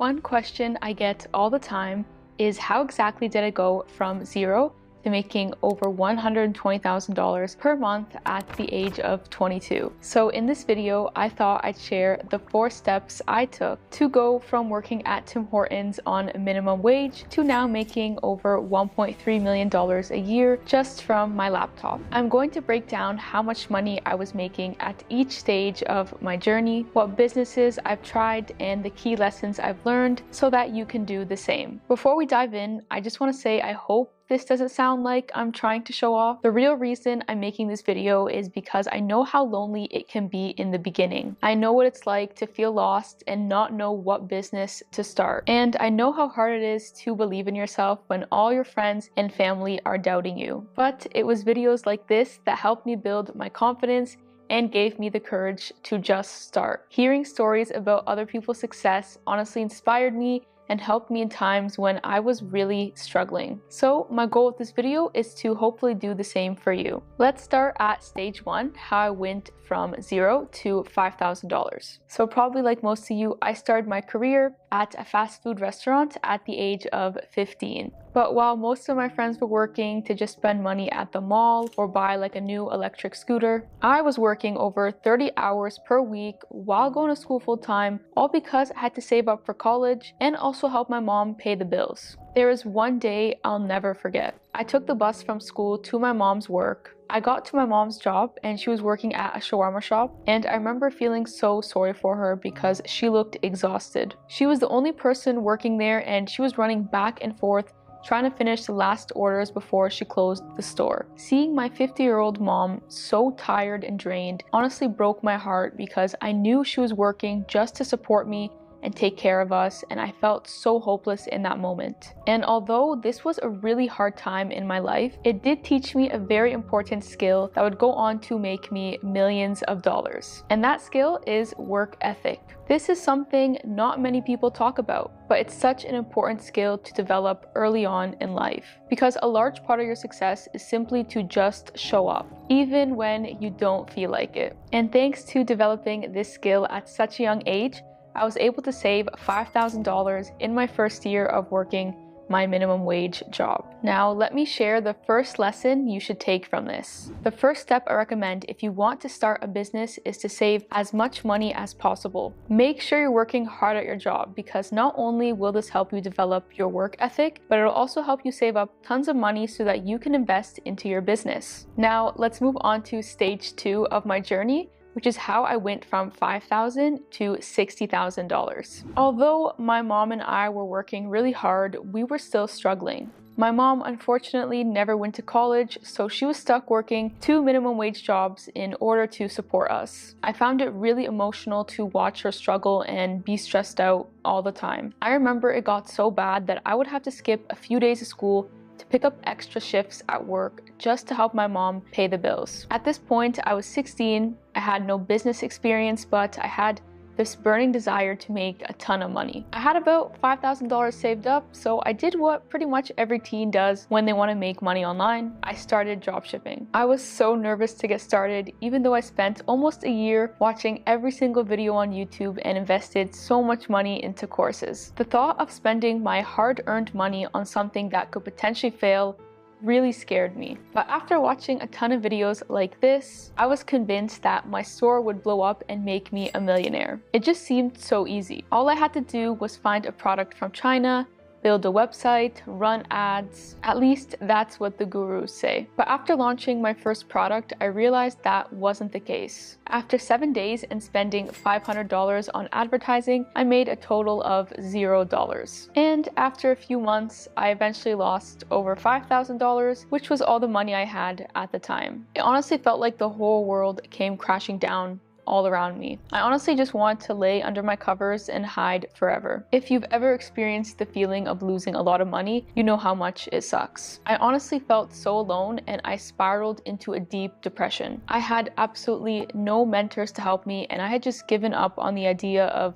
One question I get all the time is how exactly did I go from zero to making over $120,000 per month at the age of 22. So in this video, I thought I'd share the 4 steps I took to go from working at Tim Hortons on minimum wage to now making over $1.3 million a year just from my laptop. I'm going to break down how much money I was making at each stage of my journey, what businesses I've tried, and the key lessons I've learned so that you can do the same. Before we dive in, I just want to say I hope this doesn't sound like I'm trying to show off. The real reason I'm making this video is because I know how lonely it can be in the beginning. I know what it's like to feel lost and not know what business to start. And I know how hard it is to believe in yourself when all your friends and family are doubting you. But it was videos like this that helped me build my confidence and gave me the courage to just start. Hearing stories about other people's success honestly inspired me and helped me in times when I was really struggling. So my goal with this video is to hopefully do the same for you. Let's start at stage 1, how I went from zero to $5,000. So probably like most of you, I started my career at a fast food restaurant at the age of 15. But while most of my friends were working to just spend money at the mall or buy like a new electric scooter, I was working over 30 hours per week while going to school full time, all because I had to save up for college and also help my mom pay the bills. There is one day I'll never forget. I took the bus from school to my mom's work. I got to my mom's job and she was working at a shawarma shop, and I remember feeling so sorry for her because she looked exhausted. She was the only person working there and she was running back and forth trying to finish the last orders before she closed the store. Seeing my 50-year-old mom so tired and drained honestly broke my heart because I knew she was working just to support me and take care of us, and I felt so hopeless in that moment. And although this was a really hard time in my life, it did teach me a very important skill that would go on to make me millions of dollars. And that skill is work ethic. This is something not many people talk about, but it's such an important skill to develop early on in life, because a large part of your success is simply to just show up, even when you don't feel like it. And thanks to developing this skill at such a young age, I was able to save $5,000 in my first year of working my minimum wage job. Now, let me share the first lesson you should take from this. The first step I recommend if you want to start a business is to save as much money as possible. Make sure you're working hard at your job, because not only will this help you develop your work ethic, but it'll also help you save up tons of money so that you can invest into your business. Now, let's move on to stage 2 of my journey, which is how I went from $5,000 to $60,000. Although my mom and I were working really hard, we were still struggling. My mom unfortunately never went to college, so she was stuck working 2 minimum wage jobs in order to support us. I found it really emotional to watch her struggle and be stressed out all the time. I remember it got so bad that I would have to skip a few days of school to pick up extra shifts at work just to help my mom pay the bills. At this point, I was 16, I had no business experience, but I had this burning desire to make a ton of money. I had about $5,000 saved up, so I did what pretty much every teen does when they want to make money online. I started dropshipping. I was so nervous to get started, even though I spent almost a year watching every single video on YouTube and invested so much money into courses. The thought of spending my hard-earned money on something that could potentially fail really scared me. But after watching a ton of videos like this, I was convinced that my store would blow up and make me a millionaire. It just seemed so easy. All I had to do was find a product from China, build a website, run ads. At least that's what the gurus say. But after launching my first product, I realized that wasn't the case. After 7 days and spending $500 on advertising, I made a total of $0. And after a few months, I eventually lost over $5,000, which was all the money I had at the time. It honestly felt like the whole world came crashing down all around me. I honestly just want to lay under my covers and hide forever. If you've ever experienced the feeling of losing a lot of money, you know how much it sucks. I honestly felt so alone and I spiraled into a deep depression. I had absolutely no mentors to help me, and I had just given up on the idea of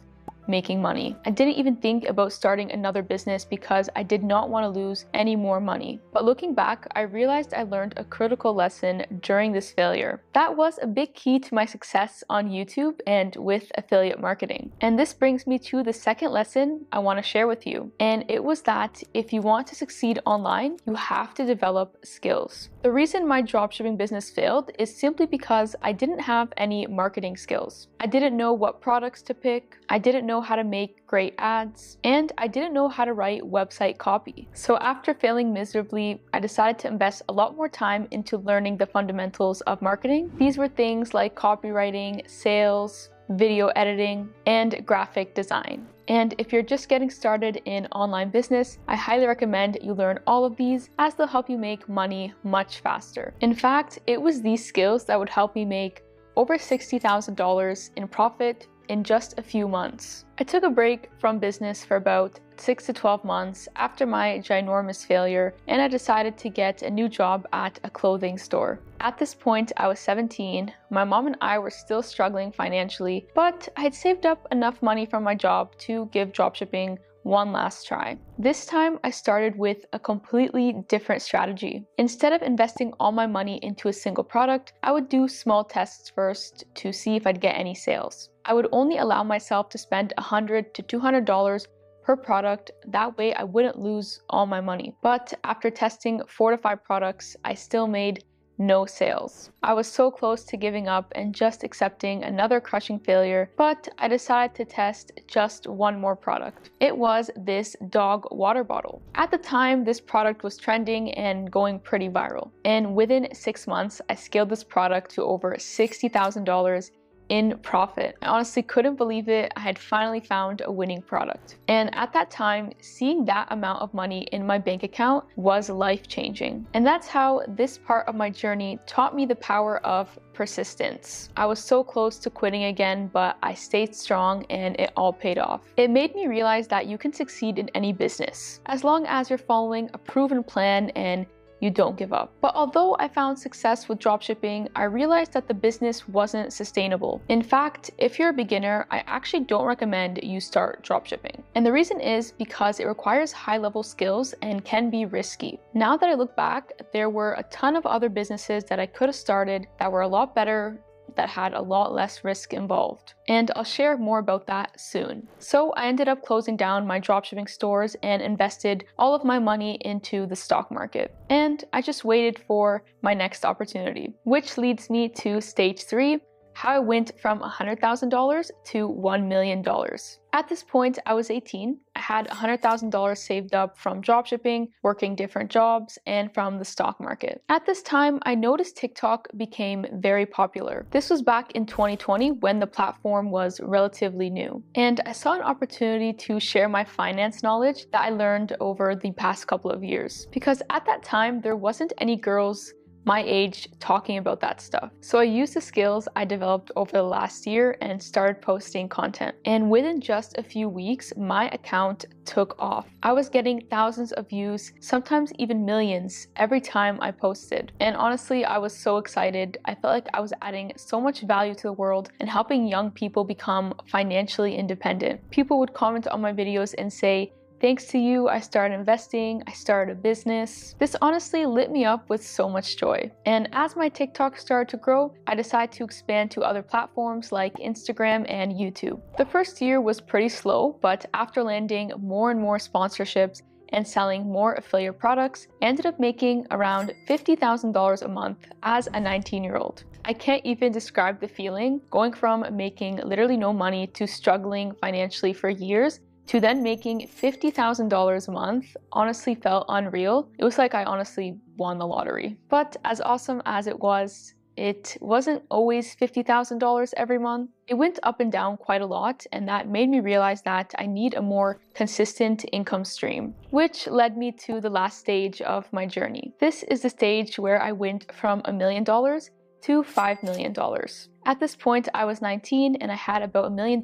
making money. I didn't even think about starting another business because I did not want to lose any more money. But looking back, I realized I learned a critical lesson during this failure. That was a big key to my success on YouTube and with affiliate marketing. And this brings me to the second lesson I want to share with you. And it was that if you want to succeed online, you have to develop skills. The reason my dropshipping business failed is simply because I didn't have any marketing skills. I didn't know what products to pick, I didn't know how to make great ads, and I didn't know how to write website copy. So after failing miserably, I decided to invest a lot more time into learning the fundamentals of marketing. These were things like copywriting, sales, video editing, and graphic design. And if you're just getting started in online business, I highly recommend you learn all of these as they'll help you make money much faster. In fact, it was these skills that would help me make over $60,000 in profit in just a few months. I took a break from business for about 6 to 12 months after my ginormous failure, and I decided to get a new job at a clothing store. At this point, I was 17. My mom and I were still struggling financially, but I had saved up enough money from my job to give dropshipping one last try. This time, I started with a completely different strategy. Instead of investing all my money into a single product, I would do small tests first to see if I'd get any sales. I would only allow myself to spend $100 to $200 per product. That way I wouldn't lose all my money. But after testing 4 to 5 products, I still made no sales. I was so close to giving up and just accepting another crushing failure, but I decided to test just one more product. It was this dog water bottle. At the time, this product was trending and going pretty viral. And within 6 months, I scaled this product to over $60,000 in profit. I honestly couldn't believe it. I had finally found a winning product. And at that time, seeing that amount of money in my bank account was life-changing. And that's how this part of my journey taught me the power of persistence. I was so close to quitting again, but I stayed strong and it all paid off. It made me realize that you can succeed in any business as long as you're following a proven plan and you don't give up. But although I found success with dropshipping, I realized that the business wasn't sustainable. In fact, if you're a beginner, I actually don't recommend you start dropshipping. And the reason is because it requires high-level skills and can be risky. Now that I look back, there were a ton of other businesses that I could have started that were a lot better, that had a lot less risk involved. And I'll share more about that soon. So I ended up closing down my dropshipping stores and invested all of my money into the stock market. And I just waited for my next opportunity, which leads me to stage 3, how I went from $100,000 to $1 million. At this point, I was 18. I had $100,000 saved up from dropshipping, working different jobs, and from the stock market. At this time, I noticed TikTok became very popular. This was back in 2020 when the platform was relatively new. And I saw an opportunity to share my finance knowledge that I learned over the past couple of years. Because at that time, there wasn't any girls my age talking about that stuff. So I used the skills I developed over the last year and started posting content. And within just a few weeks, my account took off. I was getting thousands of views, sometimes even millions, every time I posted. And honestly, I was so excited. I felt like I was adding so much value to the world and helping young people become financially independent. People would comment on my videos and say, "Thanks to you, I started investing, I started a business." This honestly lit me up with so much joy. And as my TikTok started to grow, I decided to expand to other platforms like Instagram and YouTube. The first year was pretty slow, but after landing more and more sponsorships and selling more affiliate products, I ended up making around $50,000 a month as a 19-year-old. I can't even describe the feeling going from making literally no money to struggling financially for years to then making $50,000 a month. Honestly felt unreal. It was like I honestly won the lottery. But as awesome as it wasn't always $50,000 every month. It went up and down quite a lot, and that made me realize that I need a more consistent income stream, which led me to the last stage of my journey. This is the stage where I went from $1 million to $5 million. At this point, I was 19 and I had about $1 million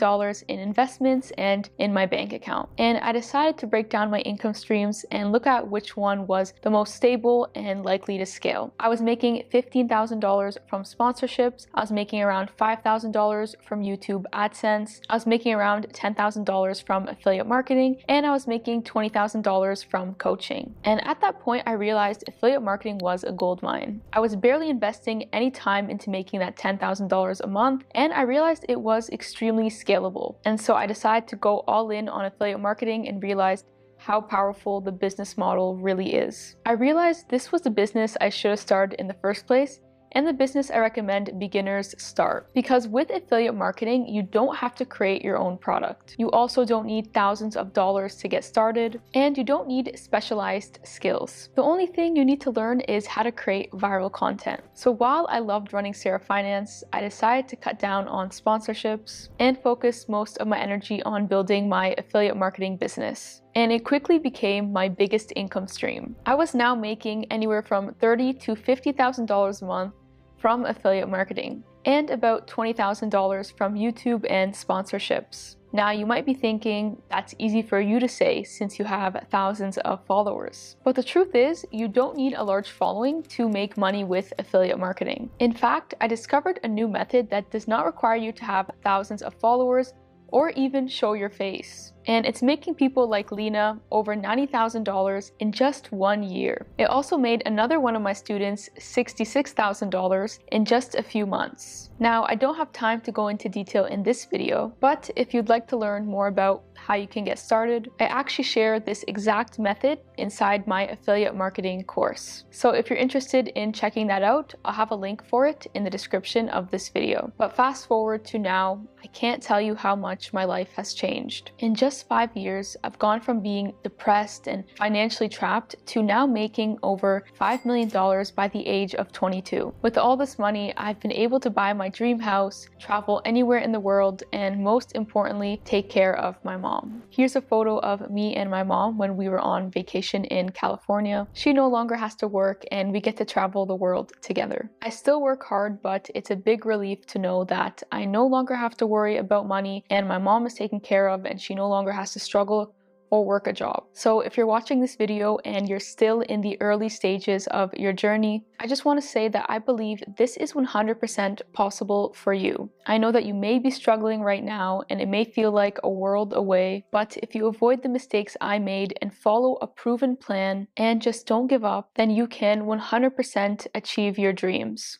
in investments and in my bank account. And I decided to break down my income streams and look at which one was the most stable and likely to scale. I was making $15,000 from sponsorships. I was making around $5,000 from YouTube AdSense. I was making around $10,000 from affiliate marketing, and I was making $20,000 from coaching. And at that point, I realized affiliate marketing was a gold mine. I was barely investing any time into making that $10,000 a month, and I realized it was extremely scalable. And so I decided to go all in on affiliate marketing and realized how powerful the business model really is. I realized this was the business I should have started in the first place, and the business I recommend beginners start. Because with affiliate marketing, you don't have to create your own product. You also don't need thousands of dollars to get started, and you don't need specialized skills. The only thing you need to learn is how to create viral content. So while I loved running Sarah Finance, I decided to cut down on sponsorships and focus most of my energy on building my affiliate marketing business. And it quickly became my biggest income stream. I was now making anywhere from $30,000 to $50,000 a month from affiliate marketing, and about $20,000 from YouTube and sponsorships. Now you might be thinking, that's easy for you to say since you have thousands of followers. But the truth is, you don't need a large following to make money with affiliate marketing. In fact, I discovered a new method that does not require you to have thousands of followers or even show your face. And it's making people like Lena over $90,000 in just 1 year. It also made another one of my students $66,000 in just a few months. Now, I don't have time to go into detail in this video, but if you'd like to learn more about how you can get started, I actually share this exact method inside my affiliate marketing course. So if you're interested in checking that out, I'll have a link for it in the description of this video. But fast forward to now, I can't tell you how much my life has changed. In just 5 years, I've gone from being depressed and financially trapped to now making over $5 million by the age of 22. With all this money, I've been able to buy my dream house, travel anywhere in the world, and most importantly, take care of my mom. Here's a photo of me and my mom when we were on vacation in California. She no longer has to work and we get to travel the world together. I still work hard, but it's a big relief to know that I no longer have to worry about money and my mom is taken care of and she no longer has to struggle or work a job. So if you're watching this video and you're still in the early stages of your journey, I just want to say that I believe this is 100% possible for you. I know that you may be struggling right now and it may feel like a world away, but if you avoid the mistakes I made and follow a proven plan and just don't give up, then you can 100% achieve your dreams.